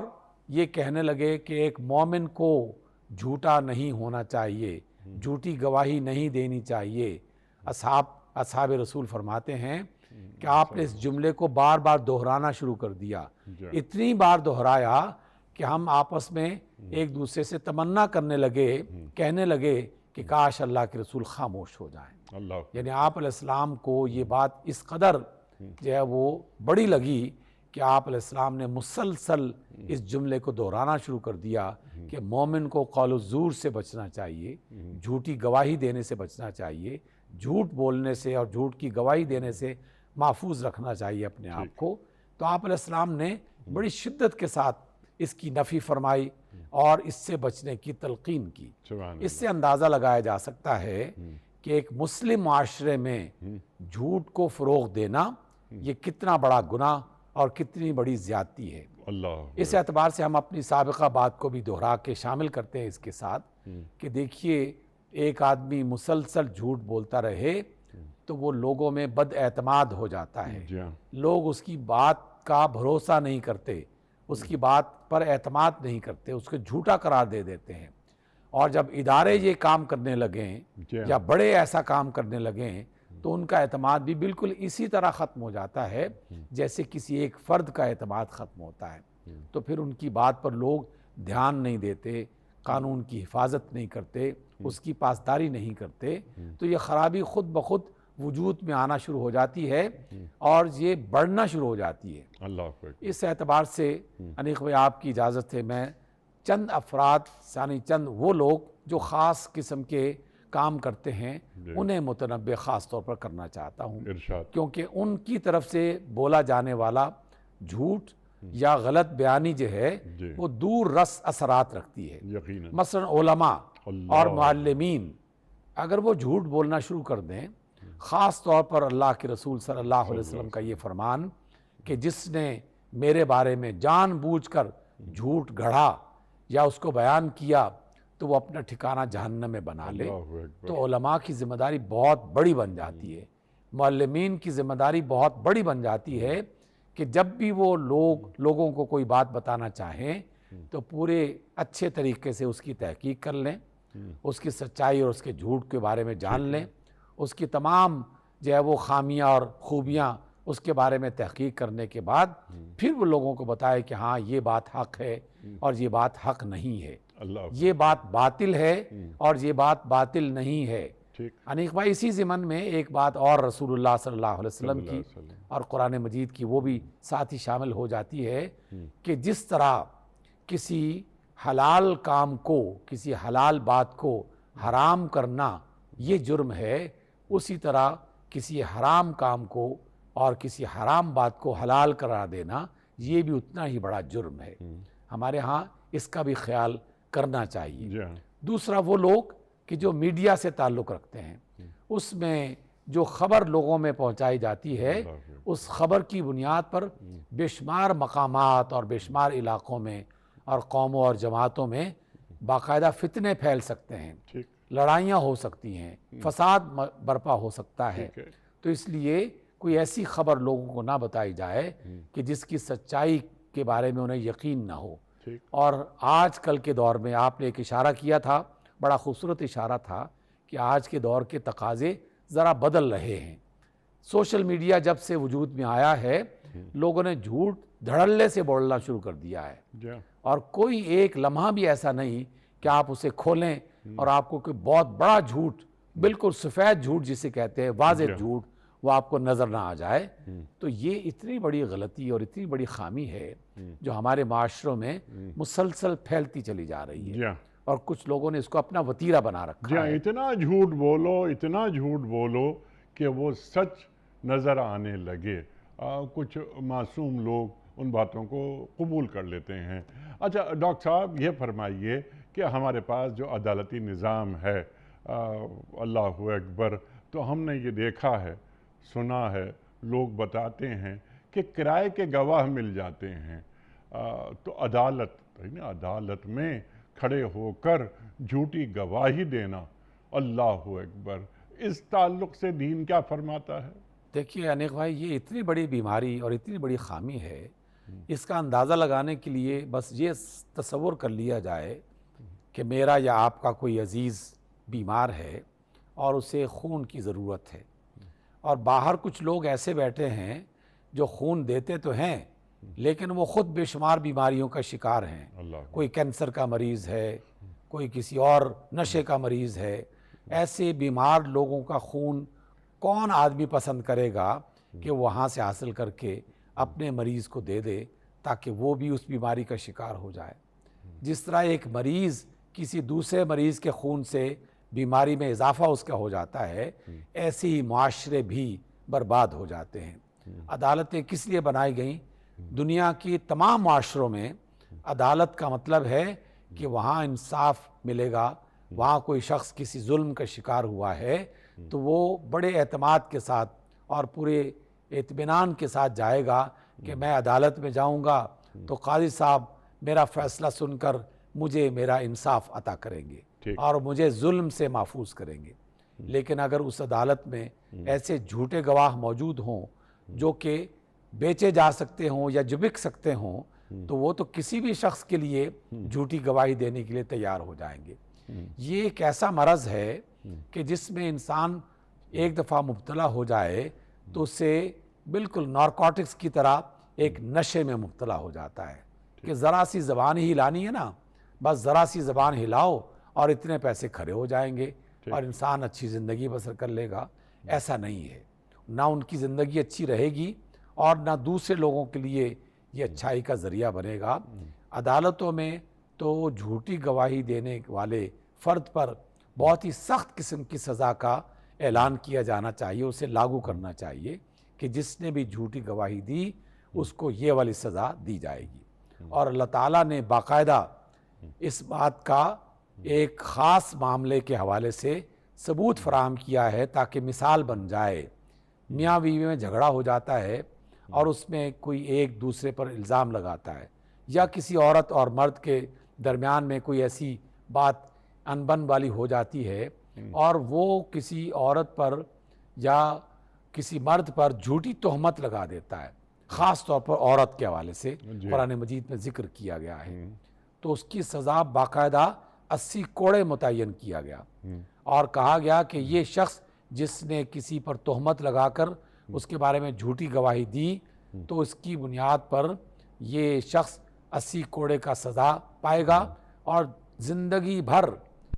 یہ کہنے لگے کہ ایک مومن کو جھوٹا نہیں ہونا چاہیے، جھوٹی گواہی نہیں دینی چاہیے۔ اصحاب رسول فرماتے ہیں کہ آپ نے اس جملے کو بار بار دہرانا شروع کر دیا، اتنی بار دہرایا کہ ہم آپس میں ایک دوسرے سے تمنا کرنے لگے، کہنے لگے کہ کاش اللہ کے رسول خاموش ہو جائیں۔ یعنی آپ علیہ السلام کو یہ بات اس قدر جو ہے وہ بڑی لگی کہ آپ علیہ السلام نے مسلسل اس جملے کو دہرانا شروع کر دیا کہ مومن کو قول الزور سے بچنا چاہیے، جھوٹی گواہی دینے سے بچنا چاہیے، جھوٹ بولنے سے اور جھوٹ کی گواہی دینے سے محفوظ رکھنا چاہیے اپنے آپ کو۔ تو آپ علیہ السلام نے بڑی شدت کے ساتھ اس کی نفی فرمائی اور اس سے بچنے کی تلقین کی۔ اس سے اندازہ لگایا جا سکتا ہے کہ ایک مسلم معاشرے میں جھوٹ کو فروغ دینا یہ کتنا بڑا گناہ اور کتنی بڑی زیادتی ہے۔ اس اعتبار سے ہم اپنی سابقہ بات کو بھی دہرا کے شامل کرتے ہیں اس کے ساتھ کہ دیکھیے، ایک آدمی مسلسل جھوٹ بولتا رہے تو وہ لوگوں میں بد اعتماد ہو جاتا ہے، لوگ اس کی بات کا بھروسہ نہیں کرتے، اس کی بات پر اعتماد نہیں کرتے، اس کو جھوٹا قرار دے دیتے ہیں۔ اور جب ادارے یہ کام کرنے لگیں یا بڑے ایسا کام کرنے لگیں تو ان کا اعتماد بھی بالکل اسی طرح ختم ہو جاتا ہے جیسے کسی ایک فرد کا اعتماد ختم ہوتا ہے۔ تو پھر ان کی بات پر لوگ دھیان نہیں دیتے، قانون کی حفاظت نہیں کرتے، اس کی پاسداری نہیں کرتے، تو یہ خرابی خود بخود وجود میں آنا شروع ہو جاتی ہے اور یہ بڑھنا شروع ہو جاتی ہے۔ اس اعتبار سے انیق بھائی آپ کی اجازت ہے میں چند افراد، یعنی چند وہ لوگ جو خاص قسم کے کام کرتے ہیں انہیں متنبہ خاص طور پر کرنا چاہتا ہوں، کیونکہ ان کی طرف سے بولا جانے والا جھوٹ یا غلط بیانی جو ہے وہ دور رس اثرات رکھتی ہے۔ مثلا علماء اور معلمین اگر وہ جھوٹ بولنا شروع کر دیں، خاص طور پر اللہ کے رسول صلی اللہ علیہ وسلم کا یہ فرمان کہ جس نے میرے بارے میں جان بوجھ کر جھوٹ گڑھا یا اس کو بیان کیا تو وہ اپنا ٹھکانہ جہنم میں بنا لے، تو علماء کی ذمہ داری بہت بڑی بن جاتی ہے، معلمین کی ذمہ داری بہت بڑی بن جاتی ہے کہ جب بھی وہ لوگوں کو کوئی بات بتانا چاہیں تو پورے اچھے طریقے سے اس کی تحقیق کر لیں، اس کی سچائی اور اس کے جھوٹ کے بارے میں جان لیں، اس کی تمام جو ہے وہ خامیاں اور خوبیاں اس کے بارے میں تحقیق کرنے کے بعد پھر وہ لوگوں کو بتائے کہ ہاں یہ بات حق ہے اور یہ بات حق نہیں ہے، یہ بات باطل ہے اور یہ بات باطل نہیں ہے۔ انیق بھائی اسی ضمن میں ایک بات اور رسول اللہ صلی اللہ علیہ وسلم کی اور قرآن مجید کی وہ بھی ساتھ ہی شامل ہو جاتی ہے کہ جس طرح کسی حلال کام کو، کسی حلال بات کو حرام کرنا یہ جرم ہے، اسی طرح کسی حرام کام کو اور کسی حرام بات کو حلال قرار دینا یہ بھی اتنا ہی بڑا جرم ہے۔ ہمارے ہاں اس کا بھی خیال کرنا چاہیے۔ دوسرا وہ لوگ کہ جو میڈیا سے تعلق رکھتے ہیں، اس میں جو خبر لوگوں میں پہنچائی جاتی ہے اس خبر کی بنیاد پر بے شمار مقامات اور بے شمار علاقوں میں اور قوموں اور جماعتوں میں باقاعدہ فتنے پھیل سکتے ہیں، لڑائیاں ہو سکتی ہیں، فساد برپا ہو سکتا ہے۔ تو اس لیے کوئی ایسی خبر لوگوں کو نہ بتائی جائے کہ جس کی سچائی کے بارے میں انہیں یقین نہ ہو۔ اور آج کل کے دور میں آپ نے ایک اشارہ کیا تھا، بڑا خوبصورت اشارہ تھا کہ آج کے دور کے تقاضے ذرا بدل رہے ہیں۔ سوشل میڈیا جب سے وجود میں آیا ہے لوگوں نے جھوٹ دھڑلے سے بولنا شروع کر دیا ہے، اور کوئی ایک لمحہ بھی ایسا نہیں کہ آپ اسے کھولیں اور آپ کو کوئی بہت بڑا جھوٹ، بالکل سفید جھوٹ جسے کہتے ہیں، واضح جھوٹ، وہ آپ کو نظر نہ آ جائے. تو یہ اتنی بڑی غلطی اور اتنی بڑی خامی ہے جو ہمارے معاشروں میں مسلسل پھیلتی چلی جا رہی ہے، اور کچھ لوگوں نے اس کو اپنا وتیرہ بنا رکھا ہے. اتنا جھوٹ بولو، اتنا جھوٹ بولو کہ وہ سچ نظر آنے لگے. کچھ معصوم لوگ ان باتوں کو قبول کر لیتے ہیں. اچھا ڈاکٹر صاحب یہ فرمائیے کہ ہمارے پاس جو عدالتی نظام ہے، اللہ اکبر، تو ہم نے یہ دیکھا ہے، سنا ہے، لوگ بتاتے ہیں کہ کرائے کے گواہ مل جاتے ہیں. تو عدالت میں کھڑے ہو کر جھوٹی گواہی دینا، اللہ اکبر، اس تعلق سے دین کیا فرماتا ہے؟ دیکھیے انیک بھائی، یہ اتنی بڑی بیماری اور اتنی بڑی خامی ہے، اس کا اندازہ لگانے کے لیے بس یہ تصور کر لیا جائے کہ میرا یا آپ کا کوئی عزیز بیمار ہے اور اسے خون کی ضرورت ہے، اور باہر کچھ لوگ ایسے بیٹھے ہیں جو خون دیتے تو ہیں لیکن وہ خود بے شمار بیماریوں کا شکار ہیں. کوئی کینسر کا مریض ہے، کوئی کسی اور نشے کا مریض ہے. ایسے بیمار لوگوں کا خون کون آدمی پسند کرے گا کہ وہاں سے حاصل کر کے اپنے مریض کو دے دے تاکہ وہ بھی اس بیماری کا شکار ہو جائے؟ جس طرح ایک مریض کسی دوسرے مریض کے خون سے بیماری میں اضافہ اس کا ہو جاتا ہے، ایسے ہی معاشرے بھی برباد ہو جاتے ہیں. عدالتیں کس لیے بنائی گئیں؟ دنیا کی تمام معاشروں میں عدالت کا مطلب ہے کہ وہاں انصاف ملے گا. وہاں کوئی شخص کسی ظلم کا شکار ہوا ہے تو وہ بڑے اعتماد کے ساتھ اور پورے اطمینان کے ساتھ جائے گا کہ میں عدالت میں جاؤں گا تو قاضی صاحب میرا فیصلہ سن کر مجھے میرا انصاف عطا کریں گے اور مجھے ظلم سے محفوظ کریں گے. لیکن اگر اس عدالت میں ایسے جھوٹے گواہ موجود ہوں جو کہ بیچے جا سکتے ہوں یا جو بک سکتے ہوں، تو وہ تو کسی بھی شخص کے لیے جھوٹی گواہی دینے کے لیے تیار ہو جائیں گے. یہ ایک ایسا مرض ہے کہ جس میں انسان ایک دفعہ مبتلا ہو جائے تو اسے بالکل نارکوٹکس کی طرح ایک نشے میں مبتلا ہو جاتا ہے کہ ذرا سی زبان ہی ہلانی ہے نا، بس ذرا سی زبان ہلاؤ اور اتنے پیسے کھڑے ہو جائیں گے اور انسان اچھی زندگی بسر کر لے گا. ایسا نہیں ہے. نہ ان کی زندگی اچھی رہے گی اور نہ دوسرے لوگوں کے لیے یہ اچھائی کا ذریعہ بنے گا. عدالتوں میں تو جھوٹی گواہی دینے والے فرد پر بہت ہی سخت قسم کی سزا کا اعلان کیا جانا چاہیے، اسے لاگو کرنا چاہیے کہ جس نے بھی جھوٹی گواہی دی اس کو یہ والی سزا دی جائے گی. اور اللہ تعالیٰ نے باقاعدہ اس بات کا ایک خاص معاملے کے حوالے سے ثبوت فراہم کیا ہے تاکہ مثال بن جائے. میاں بیوی میں جھگڑا ہو جاتا ہے اور اس میں کوئی ایک دوسرے پر الزام لگاتا ہے، یا کسی عورت اور مرد کے درمیان میں کوئی ایسی بات انبن والی ہو جاتی ہے اور وہ کسی عورت پر یا کسی مرد پر جھوٹی تہمت لگا دیتا ہے، خاص طور پر عورت کے حوالے سے قرآن مجید میں ذکر کیا گیا ہے، تو اس کی سزا باقاعدہ 80 کوڑے متعین کیا گیا اور کہا گیا کہ یہ شخص جس نے کسی پر تہمت لگا کر اس کے بارے میں جھوٹی گواہی دی تو اس کی بنیاد پر یہ شخص 80 کوڑے کا سزا پائے گا اور زندگی بھر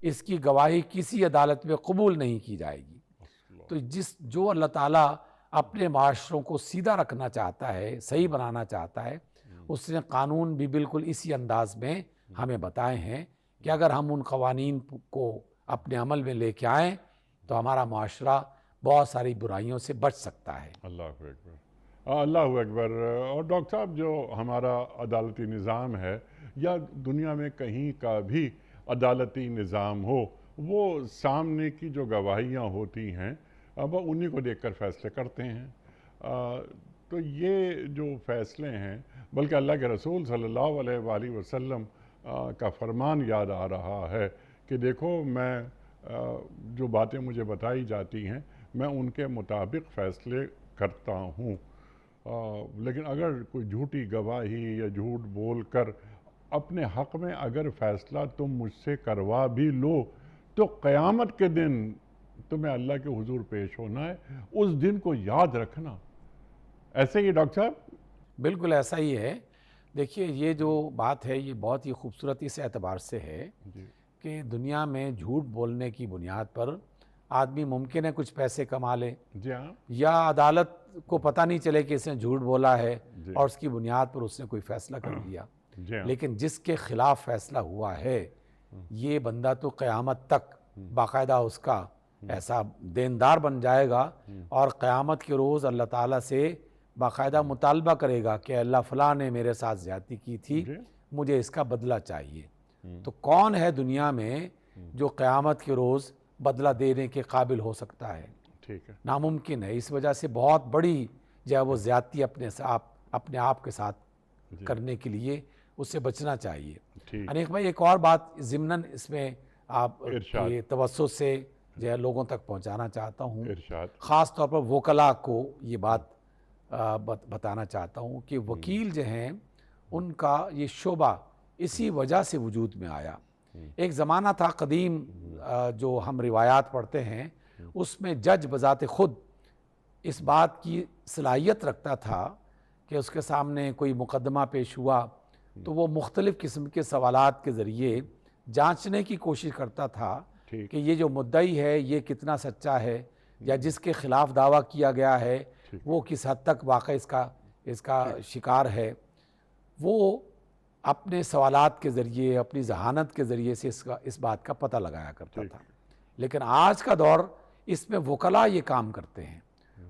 اس کی گواہی کسی عدالت میں قبول نہیں کی جائے گی. تو جو اللہ تعالیٰ اپنے معاشروں کو سیدھا رکھنا چاہتا ہے، صحیح بنانا چاہتا ہے، اس نے قانون بھی بالکل اسی انداز میں ہمیں بتائے ہیں کہ اگر ہم ان قوانین کو اپنے عمل میں لے کے آئیں تو ہمارا معاشرہ بہت ساری برائیوں سے بچ سکتا ہے. اللہ اکبر، اللہ اکبر. اور ڈاکٹر صاحب جو ہمارا عدالتی نظام ہے یا دنیا میں کہیں کا بھی عدالتی نظام ہو، وہ سامنے کی جو گواہیاں ہوتی ہیں وہ انہی کو دیکھ کر فیصلے کرتے ہیں. تو یہ جو فیصلے ہیں، بلکہ اللہ کے رسول صلی اللہ علیہ وآلہ وسلم کا فرمان یاد آ رہا ہے کہ دیکھو میں جو باتیں مجھے بتائی جاتی ہیں میں ان کے مطابق فیصلے کرتا ہوں، لیکن اگر کوئی جھوٹی گواہی یا جھوٹ بول کر اپنے حق میں اگر فیصلہ تم مجھ سے کروا بھی لو تو قیامت کے دن تمہیں اللہ کے حضور پیش ہونا ہے، اس دن کو یاد رکھنا. ایسے ہی ڈاکٹر صاحب؟ بالکل ایسا ہی ہے. دیکھیے یہ جو بات ہے یہ بہت ہی خوبصورت اس اعتبار سے ہے کہ دنیا میں جھوٹ بولنے کی بنیاد پر آدمی ممکن ہے کچھ پیسے کما لے، جی ہاں یا عدالت کو پتہ نہیں چلے کہ اس نے جھوٹ بولا ہے جی اور اس کی بنیاد پر اس نے کوئی فیصلہ کر دیا، جی ہاں لیکن جس کے خلاف فیصلہ ہوا ہے یہ بندہ تو قیامت تک باقاعدہ اس کا ایسا دیندار بن جائے گا، اور قیامت کے روز اللہ تعالیٰ سے باقاعدہ مطالبہ کرے گا کہ اللہ فلاں نے میرے ساتھ زیادتی کی تھی، جی مجھے اس کا بدلہ چاہیے۔ تو کون ہے دنیا میں جو قیامت کے روز بدلہ دینے کے قابل ہو سکتا ہے؟ ٹھیک ہے ناممکن ہے۔ اس وجہ سے بہت بڑی جو ہے وہ زیادتی اپنے آپ کے ساتھ کرنے کے لیے اس سے بچنا چاہیے۔ ٹھیک انیک بھائی ایک اور بات ضمناً اس میں آپ ارشاد۔ کے توسط سے جو ہے لوگوں تک پہنچانا چاہتا ہوں، ارشاد۔ خاص طور پر وکلاء کو یہ بات بتانا چاہتا ہوں کہ وکیل جو ہیں ان کا یہ شعبہ اسی وجہ سے وجود میں آیا۔ ایک زمانہ تھا قدیم جو ہم روایات پڑھتے ہیں اس میں جج بذات خود اس بات کی صلاحیت رکھتا تھا کہ اس کے سامنے کوئی مقدمہ پیش ہوا تو وہ مختلف قسم کے سوالات کے ذریعے جانچنے کی کوشش کرتا تھا ٹھیک۔ کہ یہ جو مدعی ہے یہ کتنا سچا ہے، یا جس کے خلاف دعویٰ کیا گیا ہے وہ کس حد تک واقع اس کا شکار ہے۔ وہ اپنے سوالات کے ذریعے، اپنی ذہانت کے ذریعے سے اس بات کا پتہ لگایا کرتا تھا۔ لیکن آج کا دور اس میں وکلاء یہ کام کرتے ہیں۔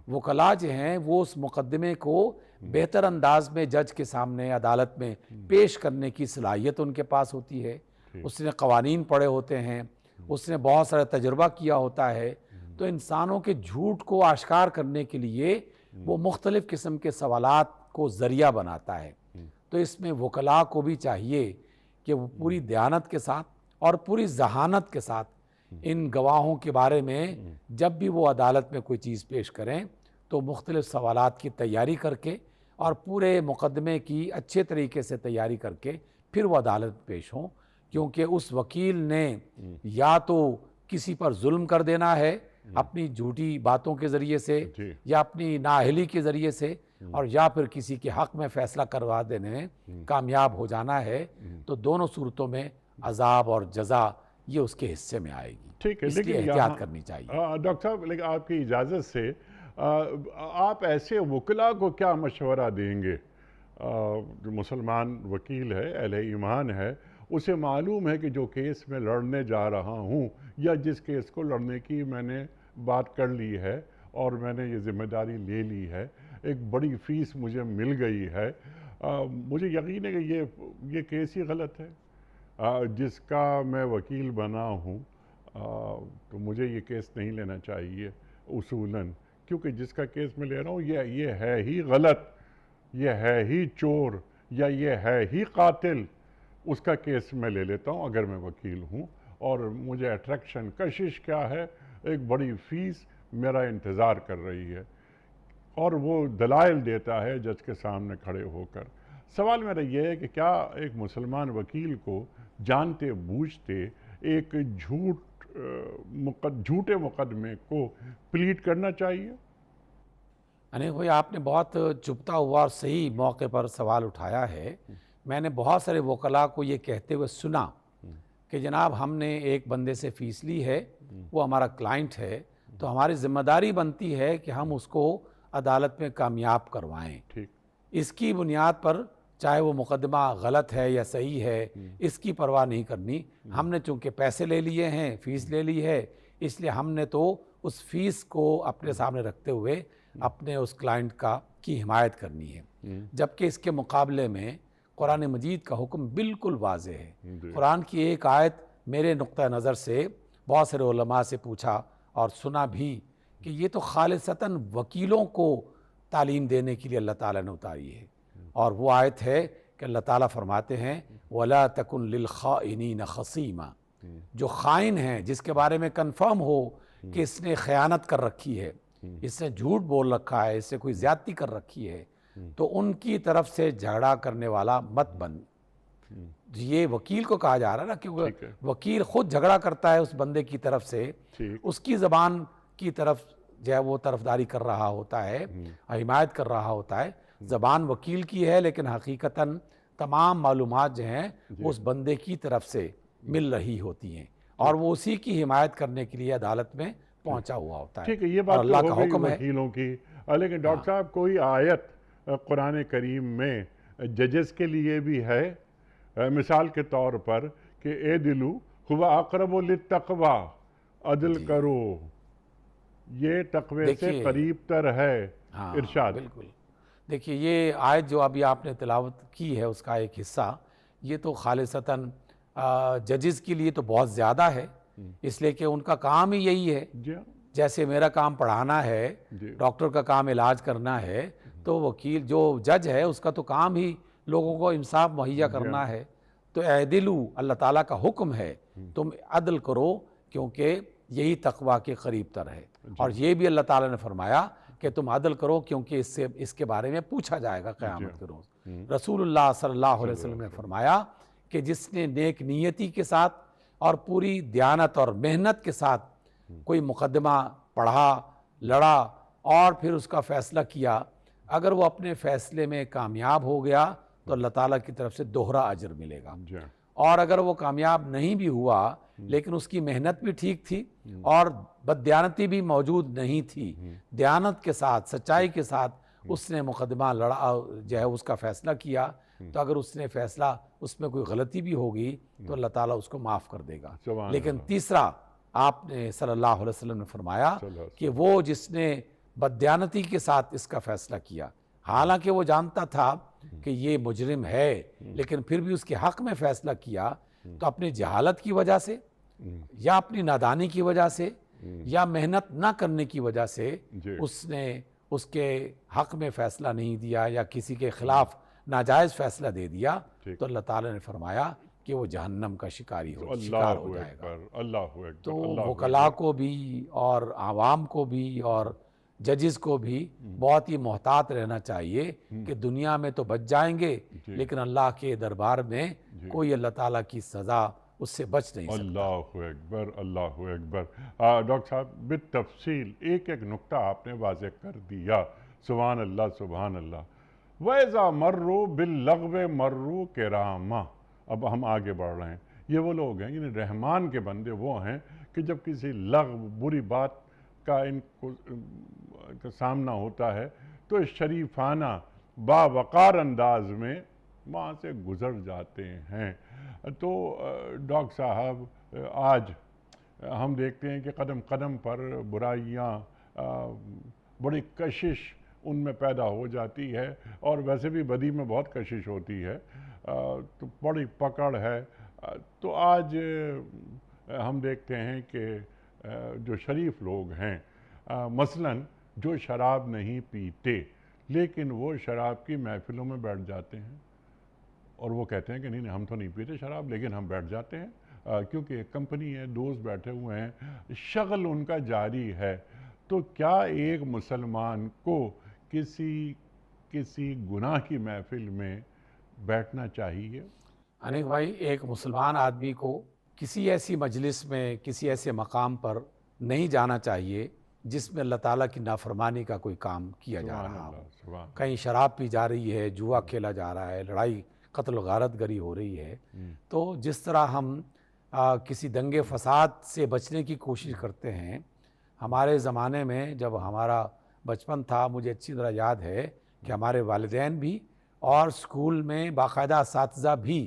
وکلاء جو ہیں وہ اس مقدمے کو بہتر انداز میں جج کے سامنے عدالت میں پیش کرنے کی صلاحیت ان کے پاس ہوتی ہے۔ اس نے قوانین پڑھے ہوتے ہیں، اس نے بہت سارا تجربہ کیا ہوتا ہے، تو انسانوں کے جھوٹ کو آشکار کرنے کے لیے وہ مختلف قسم کے سوالات کو ذریعہ بناتا ہے۔ تو اس میں وکلاء کو بھی چاہیے کہ وہ پوری دیانت کے ساتھ اور پوری ذہانت کے ساتھ ان گواہوں کے بارے میں جب بھی وہ عدالت میں کوئی چیز پیش کریں تو مختلف سوالات کی تیاری کر کے اور پورے مقدمے کی اچھے طریقے سے تیاری کر کے پھر وہ عدالت میں پیش ہوں، کیونکہ اس وکیل نے یا تو کسی پر ظلم کر دینا ہے اپنی جھوٹی باتوں کے ذریعے سے یا اپنی نااہلی کے ذریعے سے، اور یا پھر کسی کے حق میں فیصلہ کروا دینے میں کامیاب ہو جانا ہے، تو دونوں صورتوں میں عذاب اور جزا یہ اس کے حصے میں آئے گی۔ ٹھیک ہے، اس لیے لیکن احتیاط کرنی چاہیے۔ ڈاکٹر صاحب لیکن آپ کی اجازت سے آپ ایسے وکلاء کو کیا مشورہ دیں گے؟ جو مسلمان وکیل ہے، اہل ایمان ہے، اسے معلوم ہے کہ جو کیس میں لڑنے جا رہا ہوں یا جس کیس کو لڑنے کی میں نے بات کر لی ہے اور میں نے یہ ذمہ داری لے لی ہے، ایک بڑی فیس مجھے مل گئی ہے، مجھے یقین ہے کہ یہ کیس ہی غلط ہے جس کا میں وکیل بنا ہوں، تو مجھے یہ کیس نہیں لینا چاہیے اصولاً، کیونکہ جس کا کیس میں لے رہا ہوں یہ ہے ہی غلط، یہ ہے ہی چور یا یہ ہے ہی قاتل، اس کا کیس میں لے لیتا ہوں اگر میں وکیل ہوں، اور مجھے اٹریکشن کشش کیا ہے، ایک بڑی فیس میرا انتظار کر رہی ہے، اور وہ دلائل دیتا ہے جج کے سامنے کھڑے ہو کر۔ سوال میرا یہ ہے کہ کیا ایک مسلمان وکیل کو جانتے بوجھتے ایک جھوٹے مقدمے کو پلیڈ کرنا چاہیے؟ انیک بھائی آپ نے بہت چبھتا ہوا اور صحیح موقع پر سوال اٹھایا ہے۔ میں نے بہت سارے وکلاء کو یہ کہتے ہوئے سنا کہ جناب ہم نے ایک بندے سے فیس لی ہے، وہ ہمارا کلائنٹ ہے، تو ہماری ذمہ داری بنتی ہے کہ ہم اس کو عدالت میں کامیاب کروائیں۔ ٹھیک۔ اس کی بنیاد پر چاہے وہ مقدمہ غلط ہے یا صحیح ہے، اس کی پرواہ نہیں کرنی۔ ہم نے چونکہ پیسے لے لیے ہیں، فیس لے لی ہے، اس لیے ہم نے تو اس فیس کو اپنے سامنے رکھتے ہوئے اپنے اس کلائنٹ کی حمایت کرنی ہے۔ جبکہ اس کے مقابلے میں قرآن مجید کا حکم بالکل واضح ہے۔ قرآن کی ایک آیت میرے نقطہ نظر سے بہت سارے علماء سے پوچھا اور سنا بھی کہ یہ تو خالصتاً وکیلوں کو تعلیم دینے کے لیے اللہ تعالیٰ نے اتاری ہے، اور وہ آیت ہے کہ اللہ تعالیٰ فرماتے ہیں وَلَا تَكُنْ لِلْخَائِنِينَ خَصِيمًا، جو خائن ہیں، جس کے بارے میں کنفرم ہو کہ اس نے خیانت کر رکھی ہے، اس نے جھوٹ بول رکھا ہے، اس سے کوئی زیادتی کر رکھی ہے، تو ان کی طرف سے جھگڑا کرنے والا مت بن۔ یہ وکیل کو کہا جا رہا ہے نا، کیونکہ وکیل خود جھگڑا کرتا ہے اس بندے کی طرف سے، اس کی زبان کی طرف جو ہے وہ طرفداری کر رہا ہوتا ہے، حمایت کر رہا ہوتا ہے۔ زبان وکیل کی ہے لیکن حقیقتاً تمام معلومات جو ہیں وہ اس بندے کی طرف سے مل رہی ہوتی ہیں، اور وہ اسی کی حمایت کرنے کے لیے عدالت میں پہنچا ہوا ہوتا ہے. ٹھیک ہے، یہ اور بات اللہ تو کا ہو گئی حکم ہے. وکیلوں کی، لیکن ڈاکٹر صاحب کوئی آیت قرآن کریم میں ججز کے لیے بھی ہے؟ مثال کے طور پر کہ اے دلو ہوا اقرب للتقوی، عدل کرو، یہ تقوی سے قریب تر ہے. ارشاد. بالکل. دیکھیے یہ آیت جو ابھی آپ نے تلاوت کی ہے اس کا ایک حصہ، یہ تو خالصتاً ججز کے لیے تو بہت زیادہ ہے، اس لیے کہ ان کا کام ہی یہی ہے. جیسے میرا کام پڑھانا ہے، ڈاکٹر کا کام علاج کرنا ہے، تو وکیل جو جج ہے اس کا تو کام ہی لوگوں کو انصاف مہیا کرنا ہے. تو اعدلو اللہ تعالیٰ کا حکم ہے، تم عدل کرو کیونکہ یہی تقویٰ کے قریب تر ہے. اور یہ بھی اللہ تعالیٰ نے فرمایا کہ تم عدل کرو کیونکہ اس کے بارے میں پوچھا جائے گا قیامت کے روز. رسول اللہ صلی اللہ علیہ وسلم نے فرمایا کہ جس نے نیک نیتی کے ساتھ اور پوری دیانت اور محنت کے ساتھ کوئی مقدمہ پڑھا، لڑا اور پھر اس کا فیصلہ کیا، اگر وہ اپنے فیصلے میں کامیاب ہو گیا تو اللہ تعالیٰ کی طرف سے دوہرا اجر ملے گا. اور اگر وہ کامیاب نہیں بھی ہوا لیکن اس کی محنت بھی ٹھیک تھی اور بددیانتی بھی موجود نہیں تھی، دیانت کے ساتھ سچائی کے ساتھ اس نے مقدمہ لڑا جو ہے اس کا فیصلہ کیا، تو اگر اس نے فیصلہ اس میں کوئی غلطی بھی ہوگی تو اللہ تعالیٰ اس کو معاف کر دے گا. لیکن تیسرا آپ نے صلی اللہ علیہ وسلم نے فرمایا کہ وہ جس نے بددیانتی کے ساتھ اس کا فیصلہ کیا، حالانکہ وہ جانتا تھا کہ یہ مجرم ہے لیکن پھر بھی اس کے حق میں فیصلہ کیا، تو اپنی جہالت کی وجہ سے یا اپنی نادانی کی وجہ سے یا محنت نہ کرنے کی وجہ سے اس نے اس کے حق میں فیصلہ نہیں دیا یا کسی کے خلاف ناجائز فیصلہ دے دیا، تو اللہ تعالیٰ نے فرمایا کہ وہ جہنم کا شکار ہو جائے گا. تو وکلاء کو بھی اور عوام کو بھی اور ججز کو بھی بہت ہی محتاط رہنا چاہیے کہ دنیا میں تو بچ جائیں گے لیکن اللہ کے دربار میں کوئی اللہ تعالیٰ کی سزا اس سے بچ نہیں سکتا. اللہ اکبر، اللہ اکبر. ڈاکٹر صاحب بالتفصیل ایک ایک نقطہ آپ نے واضح کر دیا. سبحان اللہ، سبحان اللہ. وَإِذَا مَرُّوا بِاللَّغْوِ مَرُّوا كِرَامًا. اب ہم آگے بڑھ رہے ہیں. یہ وہ لوگ ہیں، یعنی رحمان کے بندے وہ ہیں کہ جب کسی لغو بری بات کا ان کو سامنا ہوتا ہے تو اس شریفانہ باوقار انداز میں وہاں سے گزر جاتے ہیں. تو ڈاکٹر صاحب آج ہم دیکھتے ہیں کہ قدم قدم پر برائیاں، بڑی کشش ان میں پیدا ہو جاتی ہے، اور ویسے بھی بدی میں بہت کشش ہوتی ہے، تو بڑی پکڑ ہے. تو آج ہم دیکھتے ہیں کہ جو شریف لوگ ہیں، مثلاً جو شراب نہیں پیتے لیکن وہ شراب کی محفلوں میں بیٹھ جاتے ہیں اور وہ کہتے ہیں کہ نہیں ہم تو نہیں پیتے شراب لیکن ہم بیٹھ جاتے ہیں کیونکہ ایک کمپنی ہے، دوست بیٹھے ہوئے ہیں، شغل ان کا جاری ہے. تو کیا ایک مسلمان کو کسی گناہ کی محفل میں بیٹھنا چاہیے؟ انیک بھائی، ایک مسلمان آدمی کو کسی ایسی مجلس میں، کسی ایسے مقام پر نہیں جانا چاہیے جس میں اللہ تعالیٰ کی نافرمانی کا کوئی کام کیا جا رہا ہو. کہیں شراب پی جا رہی ہے، جوا کھیلا جا رہا ہے، لڑائی قتل و غارت گری ہو رہی ہے. تو جس طرح ہم کسی دنگے فساد سے بچنے کی کوشش کرتے ہیں، ہمارے زمانے میں جب ہمارا بچپن تھا، مجھے اچھی طرح یاد ہے کہ ہمارے والدین بھی اور اسکول میں باقاعدہ اساتذہ بھی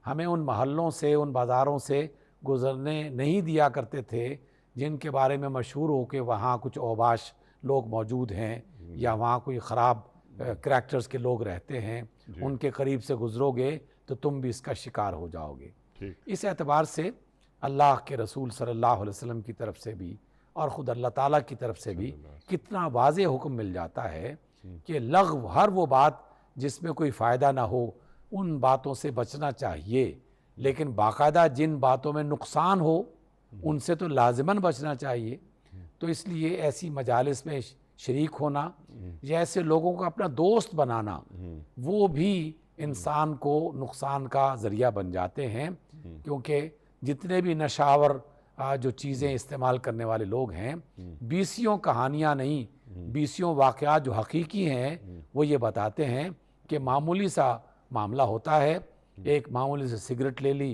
ہمیں ان محلوں سے، ان بازاروں سے گزرنے نہیں دیا کرتے تھے جن کے بارے میں مشہور ہو کہ وہاں کچھ اوباش لوگ موجود ہیں یا وہاں کوئی خراب کریکٹرز کے لوگ رہتے ہیں. ان کے قریب سے گزرو گے تو تم بھی اس کا شکار ہو جاؤ گے. اس اعتبار سے اللہ کے رسول صلی اللہ علیہ وسلم کی طرف سے بھی اور خود اللہ تعالیٰ کی طرف سے بھی کتنا واضح حکم مل جاتا ہے کہ لغو، ہر وہ بات جس میں کوئی فائدہ نہ ہو، ان باتوں سے بچنا چاہیے. لیکن باقاعدہ جن باتوں میں نقصان ہو ان سے تو لازماً بچنا چاہیے. تو اس لیے ایسی مجالس میں شریک ہونا یا ایسے لوگوں کو اپنا دوست بنانا، وہ بھی انسان کو نقصان کا ذریعہ بن جاتے ہیں. کیونکہ جتنے بھی نشاور جو چیزیں استعمال کرنے والے لوگ ہیں، بیسیوں کہانیاں نہیں، بیسیوں واقعات جو حقیقی ہیں وہ یہ بتاتے ہیں کہ معمولی سا معاملہ ہوتا ہے، ایک معمولی سے سگریٹ لے لی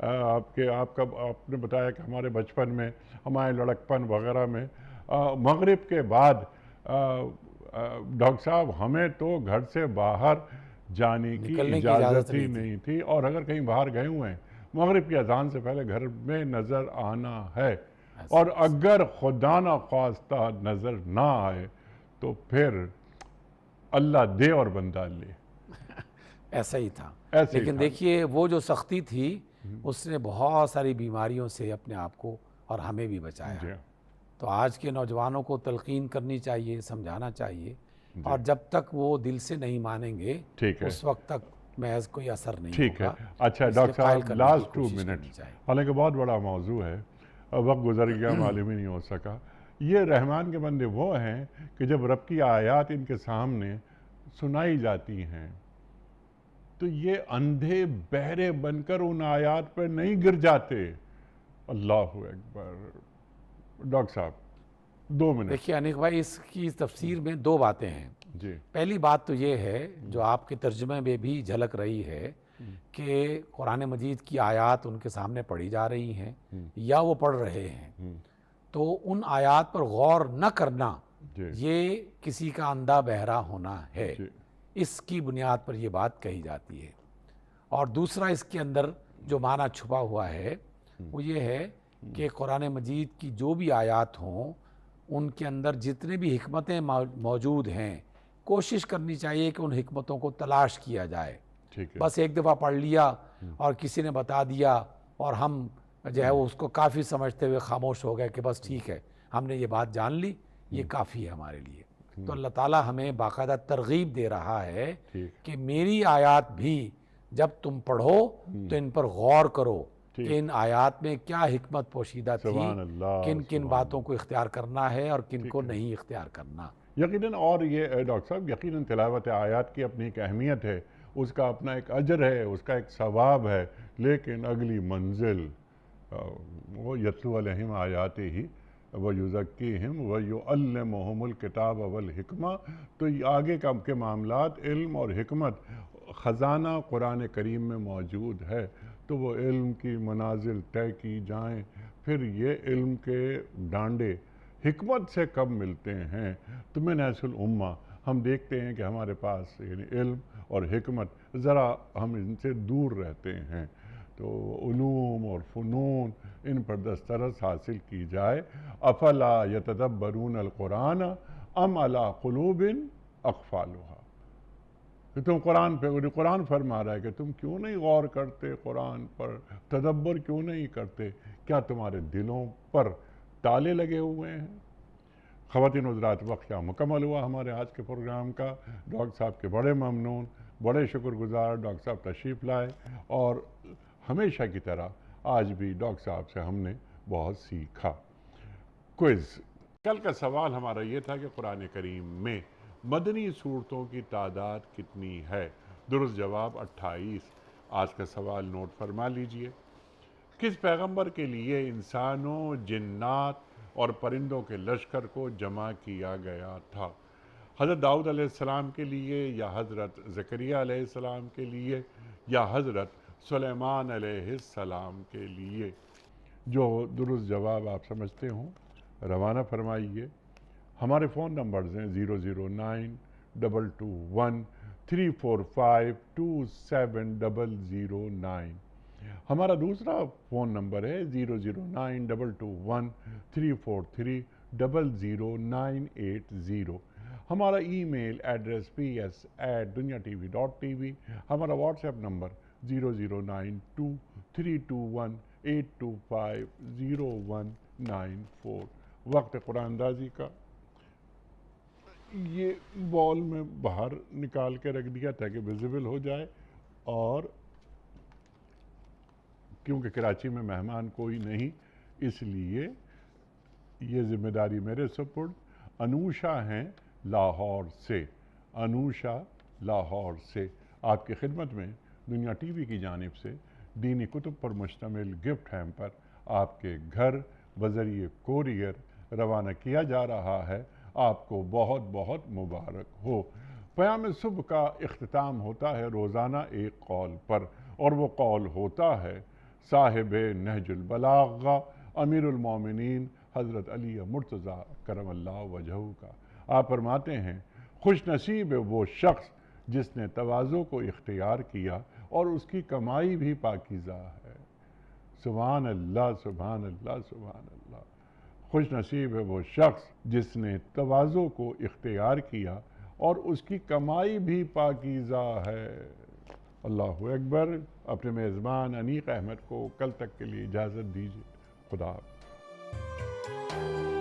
آپ نے بتایا کہ ہمارے بچپن میں، ہمارے لڑکپن وغیرہ میں مغرب کے بعد ڈاکٹر صاحب ہمیں تو گھر سے باہر جانے کی نکلنے کی اجازت ہی نہیں تھی۔ نہیں تھی، اور اگر کہیں باہر گئے ہوئے ہیں مغرب کی اذان سے پہلے گھر میں نظر آنا ہے، اور اگر خدا نہ خواستہ نظر نہ آئے تو پھر اللہ دے اور بندہ لے، ایسا ہی تھا۔ ایسے ہی لیکن تھا۔ دیکھیے وہ جو سختی تھی اس نے بہت ساری بیماریوں سے اپنے آپ کو اور ہمیں بھی بچایا۔ جی تو آج کے نوجوانوں کو تلقین کرنی چاہیے، سمجھانا چاہیے، جی اور جب تک وہ دل سے نہیں مانیں گے ٹھیک ہے، اس وقت تک محض کوئی اثر نہیں ٹھیک ہے۔ ہوگا۔ اچھا اس لیے ڈاکٹر قائل صاحب، کرنے کی لاسٹ 2 کوشش کرنی منٹس، چاہیے۔ حالانکہ بہت بڑا موضوع ہے، وقت گزر گیا، معلوم ہی نہیں ہو سکا۔ یہ رحمان کے بندے وہ ہیں کہ جب رب کی آیات ان کے سامنے سنائی جاتی ہیں تو یہ اندھے بہرے بن کر ان آیات پر نہیں گر جاتے۔ اللہ اکبر۔ ڈاکٹر صاحب 2 منٹ۔ دیکھیے انیک بھائی، اس کی تفسیر میں 2 باتیں ہیں۔ جی پہلی بات تو یہ ہے جو آپ کے ترجمے میں بھی جھلک رہی ہے کہ قرآن مجید کی آیات ان کے سامنے پڑھی جا رہی ہیں یا وہ پڑھ رہے ہیں، تو ان آیات پر غور نہ کرنا جی یہ کسی کا اندھا بہرا ہونا ہے۔ جی اس کی بنیاد پر یہ بات کہی جاتی ہے۔ اور دوسرا اس کے اندر جو معنی چھپا ہوا ہے وہ یہ ہے کہ قرآن مجید کی جو بھی آیات ہوں ان کے اندر جتنے بھی حکمتیں موجود ہیں، کوشش کرنی چاہیے کہ ان حکمتوں کو تلاش کیا جائے۔ ٹھیک ہے، بس ایک دفعہ پڑھ لیا اور کسی نے بتا دیا اور ہم جو ہے وہ اس کو کافی سمجھتے ہوئے خاموش ہو گئے کہ بس ٹھیک ہے ہم نے یہ بات جان لی، یہ کافی ہے ہمارے لیے۔ تو اللہ تعالیٰ ہمیں باقاعدہ ترغیب دے رہا ہے ٹھیک، کہ میری آیات بھی جب تم پڑھو تو ان پر غور کرو کہ ان آیات میں کیا حکمت پوشیدہ تھی، سبحان اللہ، کن کن سبحان باتوں کو اختیار کرنا ہے اور کن کو ہے۔ نہیں اختیار کرنا۔ یقیناً، اور یہ ڈاکٹر صاحب یقیناً تلاوت آیات کی اپنی ایک اہمیت ہے، اس کا اپنا ایک اجر ہے، اس کا ایک ثواب ہے، لیکن اگلی منزل وہ یتلو علیہم آیاتہ ویزکیہم ویعلمہم الکتاب والحکمہ۔ تو یہ آگے کے معاملات، علم اور حکمت، خزانہ قرآن کریم میں موجود ہے، تو وہ علم کی منازل طے کی جائیں۔ پھر یہ علم کے ڈانڈے حکمت سے کب ملتے ہیں؟ تو من حیث الامہ ہم دیکھتے ہیں کہ ہمارے پاس یعنی علم اور حکمت ذرا ہم ان سے دور رہتے ہیں، تو علوم اور فنون ان پر دسترس حاصل کی جائے۔ افلا یتدبرون القرآن ام علی قلوب اقفالها، کہ تم قرآن فرما رہا ہے کہ تم کیوں نہیں غور کرتے، قرآن پر تدبر کیوں نہیں کرتے؟ کیا تمہارے دلوں پر تالے لگے ہوئے ہیں؟ خواتین حضرات، وقت کیا مکمل ہوا ہمارے آج کے پروگرام کا۔ ڈاکٹر صاحب کے بڑے ممنون، بڑے شکر گزار، ڈاکٹر صاحب تشریف لائے، اور ہمیشہ کی طرح آج بھی ڈاکٹر صاحب سے ہم نے بہت سیکھا۔ کوئز، کل کا سوال ہمارا یہ تھا کہ قرآن کریم میں مدنی صورتوں کی تعداد کتنی ہے؟ درست جواب 28۔ آج کا سوال نوٹ فرما لیجئے۔ کس پیغمبر کے لیے انسانوں، جنات اور پرندوں کے لشکر کو جمع کیا گیا تھا؟ حضرت داؤد علیہ السلام کے لیے، یا حضرت زکریا علیہ السلام کے لیے، یا حضرت سلیمان علیہ السلام کے لیے؟ جو درست جواب آپ سمجھتے ہوں روانہ فرمائیے۔ ہمارے فون نمبرز ہیں 0092213452709۔ ہمارا دوسرا فون نمبر ہے 009221343000980۔ ہمارا ای میل ایڈریس ps@duniatv.tv۔ ہمارا واٹس ایپ نمبر 009232182500194۔ وقت قرآن اندازی کا یہ بال میں باہر نکال کے رکھ دیا تاکہ ویزیبل ہو جائے، اور کیونکہ کراچی میں مہمان کوئی نہیں اس لیے یہ ذمہ داری میرے سپرد انوشا ہیں لاہور سے۔ انوشا لاہور سے آپ کی خدمت میں دنیا ٹی وی کی جانب سے دینی کتب پر مشتمل گفٹ ہیمپر آپ کے گھر بذریعہ کوریئر روانہ کیا جا رہا ہے۔ آپ کو بہت بہت مبارک ہو۔ پیام صبح کا اختتام ہوتا ہے روزانہ ایک قول پر، اور وہ قول ہوتا ہے صاحب نہج البلاغ امیر المومنین حضرت علی مرتضیٰ کرم اللہ وجہہ کا۔ آپ فرماتے ہیں خوش نصیب ہے وہ شخص جس نے تواضع کو اختیار کیا اور اس کی کمائی بھی پاکیزہ ہے۔ سبحان اللہ سبحان اللہ سبحان اللہ۔ خوش نصیب ہے وہ شخص جس نے تواضع کو اختیار کیا اور اس کی کمائی بھی پاکیزہ ہے۔ اللہ اکبر۔ اپنے میزبان انیق احمد کو کل تک کے لیے اجازت دیجیے۔ خدا حافظ۔